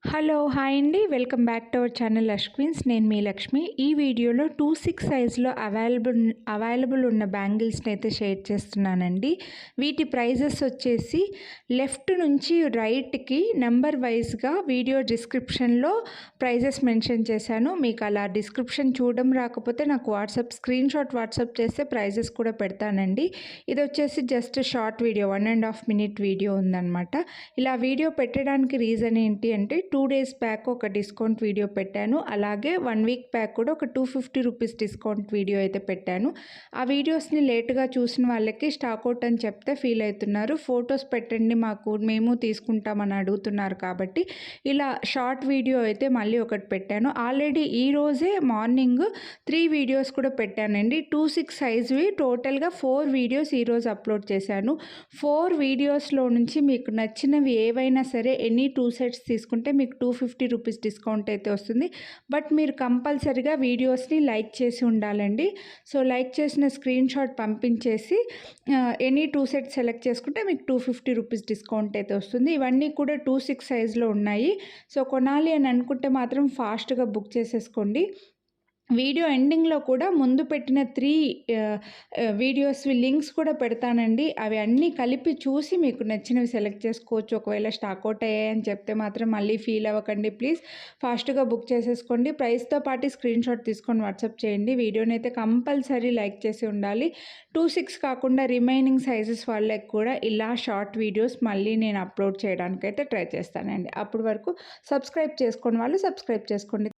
Hello! Hi అండి. Welcome back to our channel lush queens. నేను మీ లక్ష్మి. ఈ వీడియోలో 2/6 సైజ్‌లో అవైలబుల్ ఉన్న బ్యాంగిల్స్‌ని అయితే షేర్ చేస్తున్నానండి. వీటి ప్రైజెస్ వచ్చేసి లెఫ్ట్ నుంచి రైట్‌కి నంబర్ వైస్‌గా వీడియో డిస్క్రిప్షన్‌లో ప్రైజెస్ మెన్షన్ చేశాను. మీకు అలా డిస్క్రిప్షన్ చూడడం రాకపోతే నాకు స్క్రీన్‌షాట్ వాట్సాప్ చేస్తే ప్రైజెస్ కూడా పెడతానండి. ఇది వచ్చేసి just short video 1.5 minute video ఉందన్నమాట. ఇలా వీడియో పెట్టడానికి రీజన్ ఏంటి అంటే 2 డేస్ బ్యాక్ ఒక డిస్కౌంట్ వీడియో పెట్టాను. అలాగే 1 వీక్ బ్యాక్ కూడా ఒక ₹250 డిస్కౌంట్ వీడియో అయితే పెట్టాను. ఆ వీడియోస్‌ని లేట్‌గా చూసిన వాళ్ళకి స్టాక్ అవుట్ అని చెప్తే ఫీల్ అవుతున్నారు. ఫొటోస్ పెట్టండి మాకు, మేము తీసుకుంటామని అడుగుతున్నారు కాబట్టి ఇలా షార్ట్ వీడియో అయితే మళ్ళీ ఒకటి పెట్టాను. ఆల్రెడీ ఈరోజే మార్నింగ్ 3 వీడియోస్ కూడా పెట్టానండి. 2/6 సైజ్వి టోటల్‌గా 4 వీడియోస్ ఈరోజు అప్లోడ్ చేశాను. 4 వీడియోస్‌లో నుంచి మీకు నచ్చినవి ఏవైనా సరే ఎనీ 2 సెట్స్ తీసుకుంటే మీకు ₹250 డిస్కౌంట్ అయితే వస్తుంది. బట్ మీరు కంపల్సరీగా వీడియోస్ని లైక్ చేసి ఉండాలండి. సో లైక్ చేసిన స్క్రీన్‌షాట్ పంపించేసి ఎనీ 2 సెట్స్ సెలెక్ట్ చేసుకుంటే మీకు ₹250 డిస్కౌంట్ అయితే వస్తుంది. ఇవన్నీ కూడా 2/6 సైజ్‌లో ఉన్నాయి. సో కొనాలి అని అనుకుంటే మాత్రం ఫాస్ట్‌గా బుక్ చేసేసుకోండి. వీడియో ఎండింగ్‌లో కూడా ముందు పెట్టిన 3 వీడియోస్‌వి లింక్స్ కూడా పెడతానండి. అవి అన్నీ కలిపి చూసి మీకు నచ్చినవి సెలెక్ట్ చేసుకోవచ్చు. ఒకవేళ స్టాక్ అవుట్ అయ్యాయని చెప్తే మాత్రం మళ్ళీ ఫీల్ అవ్వకండి ప్లీజ్. ఫాస్ట్‌గా బుక్ చేసేసుకోండి. ప్రైస్‌తో పాటు స్క్రీన్‌షాట్ తీసుకొని వాట్సాప్ చేయండి. వీడియోనైతే కంపల్సరీ లైక్ చేసి ఉండాలి. 2/6 కాకుండా రిమైనింగ్ సైజెస్ వాళ్ళకి కూడా ఇలా షార్ట్ వీడియోస్ మళ్ళీ నేను అప్లోడ్ చేయడానికైతే ట్రై చేస్తానండి. అప్పటి వరకు సబ్స్క్రైబ్ చేసుకోని వాళ్ళు సబ్స్క్రైబ్ చేసుకోండి.